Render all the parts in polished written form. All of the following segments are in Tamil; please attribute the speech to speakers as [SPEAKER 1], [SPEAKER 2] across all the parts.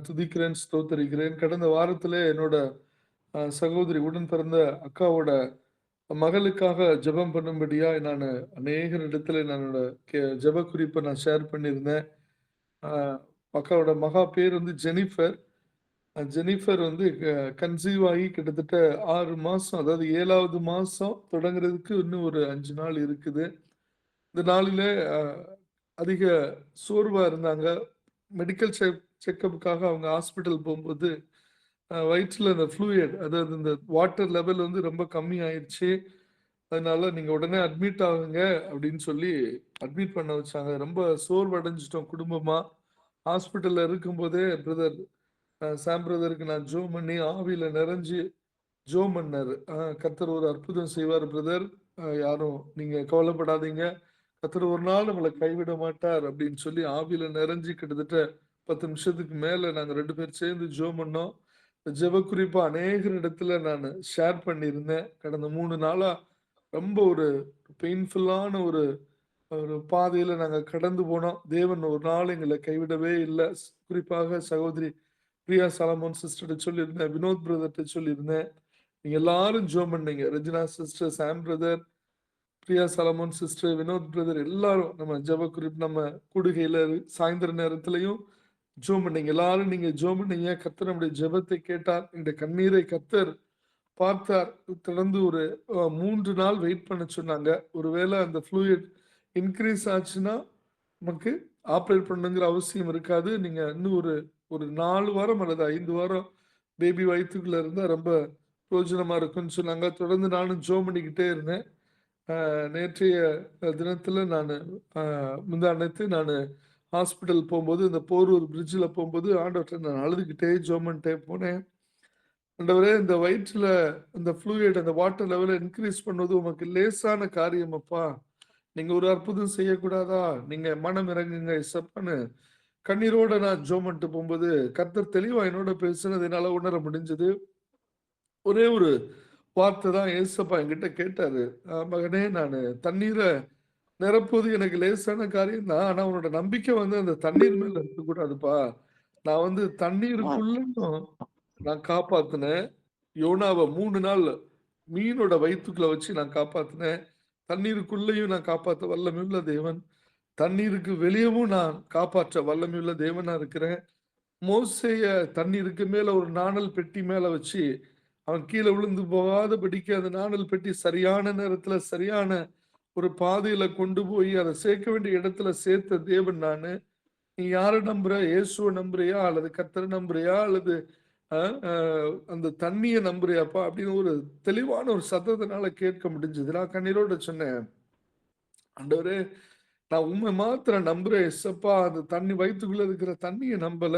[SPEAKER 1] துதிக்கிறேன், ஸ்தோத்தரிக்கிறேன். கடந்த வாரத்திலே என்னோட சகோதரி உடன் பிறந்த அக்காவோட மகளுக்காக ஜெபம் பண்ணும்படியா நானு அநேகரிடத்திலே என்னோட ஜெப குறிப்ப நான் ஷேர் பண்ணியிருந்தேன். அ அக்காவோட மகா பேர் வந்து ஜெனிஃபர். ஜெனிஃபர் வந்து கன்சீவ் ஆகி கிட்டத்தட்ட 6 மாசம், அதாவது 7வது மாசம் தொடங்குறதுக்கு இன்னும் ஒரு 5 நாள் இருக்குது. இந்த நாளிலே அதிக சோர்வா இருந்தாங்க. மெடிக்கல் செக்கப்புக்காக அவங்க ஹாஸ்பிட்டல் போம்போது, வயிற்றில இந்த ஃப்ளூயிட், அதாவது இந்த வாட்டர் லெவல் வந்து ரொம்ப கம்மி ஆயிருச்சு. அதனால நீங்க உடனே அட்மிட் ஆகுங்க அப்படின்னு சொல்லி அட்மிட் பண்ண வச்சாங்க. ரொம்ப சோர்வடைஞ்சுட்டோம் குடும்பமா. ஹாஸ்பிட்டல்ல இருக்கும்போதே பிரதர் சாம் பிரதருக்கு நான் ஜெபம் பண்ணி ஆவியில நிறைஞ்சு ஜெபம் பண்ணாரு. கர்த்தர் ஒரு அற்புதம் செய்வார் பிரதர். யாரும் நீங்க கவலைப்படாதீங்க. கர்த்தர் ஒரு நாள் உங்கள கைவிட மாட்டார் அப்படின்னு சொல்லி ஆவியில நிறைஞ்சு கிட்டத்தட்ட 10 நிமிஷத்துக்கு மேல நாங்க 2 பேரும் சேர்ந்து ஜெபம் பண்ணோம். ஜெப குறிப்பா அநேகரிடத்துல நானு ஷேர் பண்ணியிருந்தேன். கடந்த 3 நாளா ரொம்ப ஒரு பெயின்ஃபுல்லான ஒரு ஒரு பாதையில நாங்க கடந்து போனோம். தேவன் ஒரு நாள் எங்கள கைவிடவே இல்ல. குறிப்பாக சகோதரி பிரியா சாலமோன் சிஸ்டர்ட்ட சொல்லியிருந்தேன். வினோத் பிரதர்ட்ட சொல்லியிருந்தேன். நீங்க எல்லாரும் ஜெபம் பண்ணீங்க. Regina sister, Sam brother, Priya Solomon sister, Vinod brother எல்லாரும் நம்ம ஜெப குறிப்பு நம்ம கூடுகையில சாயந்தர நேரத்திலயும் ஜெபம் பண்ணீங்க. எல்லாரும் நீங்க ஜெபம் பண்ணீங்க. கர்த்தர் நம்முடைய ஜெபத்தை கேட்டார். எங்களுடைய கண்ணீரை கர்த்தர் பார்த்தார். தொடர்ந்து ஒரு 3 நாள் வெயிட் பண்ண சொன்னாங்க. ஒருவேளை அந்த ஃப்ளூயிட் இன்கிரீஸ் ஆச்சுன்னா, நமக்கு ஆப்பரேட் பண்ணணுங்கிற அவசியம் இருக்காது. நீங்க இன்னும் ஒரு ஒரு 4 வாரம் அல்லது 5 வாரம் பேபி வயித்துக்குள்ள இருந்தா ரொம்ப பிரயோஜனமா இருக்கும்னு சொன்னாங்க. தொடர்ந்து நானும் ஜெபம் பண்ணிக்கிட்டே இருந்தேன். நேற்றைய தினத்துல நானு முந்தாநேத்து நானு ஹாஸ்பிட்டல் போம்போது, இந்த போரூர் பிரிட்ஜ்ல போம்போது ஆண்டவர்ட்ட நான் அழுதுகிட்டே ஜெபம் பண்ணிட்டே போனேன். ஆண்டவரே, இந்த வயிற்றுல அந்த ஃப்ளூயிட், அந்த வாட்டர் லெவல இன்கிரீஸ் பண்ணுவது உமக்கு லேசான காரியம் அப்பா. நீங்க ஒரு அற்புதம் செய்யக்கூடாதா? நீங்க மனம் இறங்குங்க இயேசப்பான்னு கண்ணீரோட நான் ஜெபம் பண்ணிட்டு போம்போது, கர்த்தர் தெளிவா என்னோட பேசுனது என்னால உணர முடிஞ்சது. ஒரே ஒரு வார்த்தை தான் ஏசப்பா என்கிட்ட கேட்டாரு. மகனே, நானு தண்ணீர நிரப்புவது எனக்கு லேசான காரியம் தான். ஆனா உன்னோட நம்பிக்கை வந்து அந்த தண்ணீர் மேல இருக்கக்கூடாதுப்பா. நான் வந்து தண்ணீருக்குள்ளயும் நான் காப்பாத்துனேன். யோனாவ 3 நாள் மீனோட வயித்துக்குள்ள வச்சு நான் காப்பாத்துனேன். தண்ணீருக்குள்ளேயும் நான் காப்பாத்த வல்லமையுள்ள தேவன். தண்ணீருக்கு வெளியவும் நான் காப்பாற்ற வல்லமையுள்ள தேவனா இருக்கிறேன். மோசேய தண்ணீருக்கு மேல ஒரு நாணல் பெட்டி மேல வச்சு, அவன் கீழ விழுந்து போகாதபடிக்கு அந்த நாணல் பெட்டி சரியான நேரத்துல, சரியான ஒரு பாதையில கொண்டு போய் அத சேர்க்க வேண்டிய இடத்துல சேர்த்த தேவன் நானு. நீ யார நம்புற? இயேசுவ நம்புறியா? அல்லது கர்த்தர நம்புறியா? அல்லது அ அ அந்த தண்ணிய நம்புறியாப்பா? அப்படின்னு ஒரு தெளிவான ஒரு சத்தத்தினால கேட்க முடிஞ்சது. நான் கண்ணீரோட சொன்னேன், ஆண்டவரே, நான் உம்மை மாத்திரம் நம்புறேன் ஏசப்பா. அந்த தண்ணி வயித்துக்குள்ள இருக்கிற தண்ணிய நம்பல.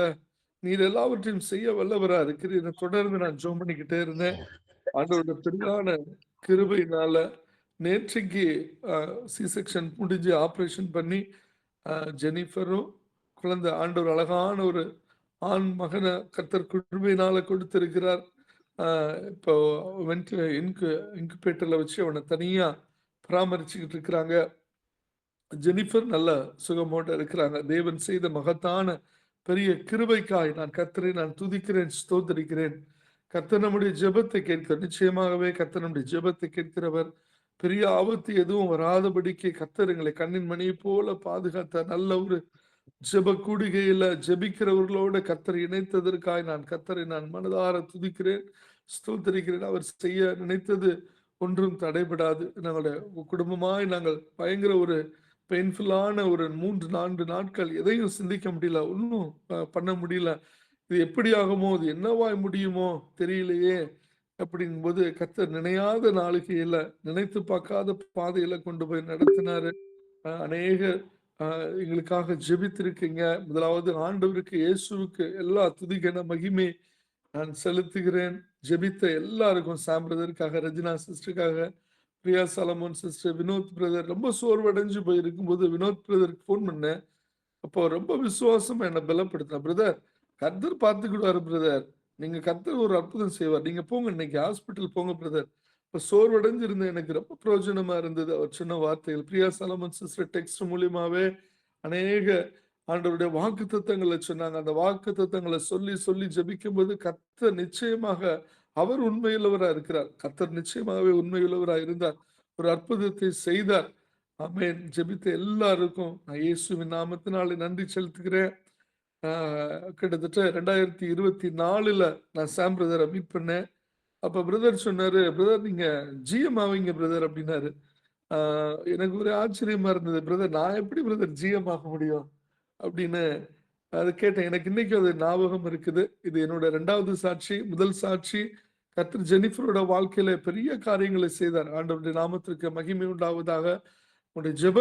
[SPEAKER 1] நீர் எல்லாவற்றையும் செய்ய வல்லவரா இருக்கிறீர். தொடர்ந்து நான் ஜெபம் பண்ணிக்கிட்டே இருந்தேன். ஆண்டவருடைய பெரிதான கிருபையினால நேற்றைக்கு அ சி செக்ஷன் முடிஞ்சு ஆப்பரேஷன் பண்ணி ஜெனிஃபரும் குழந்தை ஆண்டவர் அழகான ஒரு ஆண் மகன கர்த்தர் கிருபையினால கொடுத்திருக்கிறார். இப்போ இன்குபேட்டர்ல வச்சு அவனை தனியா பராமரிச்சுக்கிட்டு இருக்கிறாங்க. ஜெனிஃபர் நல்ல சுகமோட இருக்கிறாங்க. தேவன் செய்த மகத்தான பெரிய கிருபைக்காய் நான் கர்த்தரை நான் துதிக்கிறேன், ஸ்தோத்தரிக்கிறேன். கர்த்தர் நம்முடைய ஜெபத்தை கேட்கிறார். நிச்சயமாகவே கர்த்தர் நம்முடைய ஜெபத்தை கேட்கிறவர். பெரிய ஆபத்து எதுவும் வராதபடிக்கு கர்த்தர் எங்களை கண்ணின் மணியை போல பாதுகாத்தார். நல்ல ஒரு ஜெப கூடுகையில ஜெபிக்கிறவர்களோட கர்த்தரை இணைத்ததற்காய் நான் கர்த்தரை நான் மனதார துதிக்கிறேன், ஸ்தோத்தரிக்கிறேன். அவர் செய்ய நினைத்தது ஒன்றும் தடைபடாது. நாங்களுடைய குடும்பமாய் நாங்கள் பயங்கர ஒரு பெயின்ஃபுல்லான ஒரு 3, 4 நாட்கள் எதையும் சிந்திக்க முடியல. ஒண்ணும் பண்ண முடியல. இது எப்படி ஆகுமோ? இது என்னவாய் முடியுமோ? தெரியலையே! அப்படிங்கும்போது கர்த்தர் நினையாத நாளிகையில, நினைத்து பார்க்காத பாதையில கொண்டு போய் நடத்தினாரு. அநேக எங்களுக்காக ஜெபித்திருக்கீங்க. முதலாவது ஆண்டவருக்கு, இயேசுவுக்கு எல்லா துதி கன மகிமை நான் செலுத்துகிறேன். ஜெபித்த எல்லாருக்கும், சாம் பிரதருக்காக, ரெஜினா சிஸ்டருக்காக, Priya Solomon sister, Vinod brother ரொம்ப சோர்வடைஞ்சு போயிருக்கும்போது வினோத் பிரதருக்கு ஃபோன் பண்ணேன். அப்போ ரொம்ப விசுவாசமா என்ன பலப்படுத்தினார். பிரதர், கர்த்தர் பார்த்துக்கிடுவாரு பிரதர். நீங்க கர்த்தர் ஒரு அற்புதம் செய்வார். நீங்க போங்க, இன்னைக்கு ஹாஸ்பிட்டல் போங்க பிரதர். இப்ப சோர்வடைஞ்சு இருந்த எனக்கு ரொம்ப பிரயோஜனமா இருந்தது அவர் சொன்ன வார்த்தைகள். பிரியா சாலமன் சிஸ்டர் டெக்ஸ்ட் மூலியமாவே அநேக ஆண்டவருடைய வாக்குத்தத்தங்களை சொன்னாங்க. அந்த வாக்குத்தத்தங்களை சொல்லி சொல்லி ஜெபிக்கும்போது கர்த்தர் நிச்சயமாக அவர் உண்மையுள்ளவரா இருக்கிறார். கர்த்தர் நிச்சயமாகவே உண்மையுள்ளவரா இருந்தார். ஒரு அற்புதத்தை செய்தார். ஆமென். ஜெபித்த எல்லாருக்கும் நான் இயேசுவின் நாமத்தினாலே நன்றி செலுத்துகிறேன். கிட்டத்தட்ட 2024ல நான் சாம் பிரதரை மீட் பண்ணேன். அப்ப பிரதர் சொன்னாரு, "பிரதர் நீங்க ஜிஎம் ஆவீங்க பிரதர்" அப்படின்னாரு. ஆ எனக்கு ஒரே ஆச்சரியமா இருந்தது. "பிரதர் நான் எப்படி பிரதர் ஜிஎம் ஆக முடியும்?" அப்படின்னு அத கேட்டேன். எனக்கு இன்னைக்கும் அது ஞாபகம் இருக்குது. இது என்னோட 2வது சாட்சி. முதல் சாட்சி கர்த்தர் ஜெனிஃபரோட வாழ்க்கையில பெரிய காரியங்களை செய்தார். ஆண்டவருடைய நாமத்திற்கு மகிமை உண்டாவதாக. உங்களுடைய ஜெப